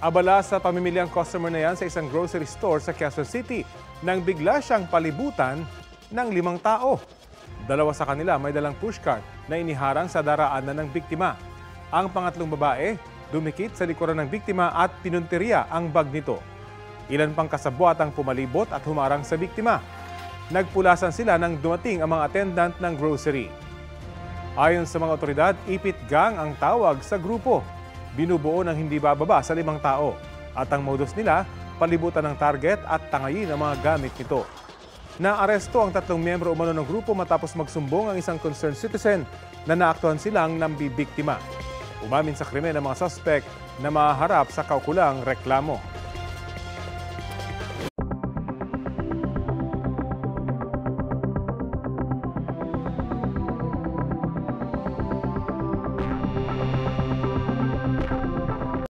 Abala sa pamimili ang customer na yan sa isang grocery store sa Quezon City nang bigla siyang palibutan ng 5 tao. 2 sa kanila may dalang pushcart na iniharang sa daraanan ng biktima. Ang pangatlong babae, dumikit sa likuran ng biktima at pinunteriya ang bag nito. Ilan pang kasabwat ang pumalibot at humarang sa biktima. Nagpulasan sila nang dumating ang mga attendant ng grocery. Ayon sa mga otoridad, ipit gang ang tawag sa grupo. Binubuo ng hindi bababa sa 5 tao. At ang modus nila, palibutan ng target at tangayin ang mga gamit nito. Naaresto ang 3 miyembro umano ng grupo matapos magsumbong ang isang concerned citizen na naaktuhan silang nambibiktima. Umamin sa krimen ang mga suspect na mahaharap sa kaukulang reklamo.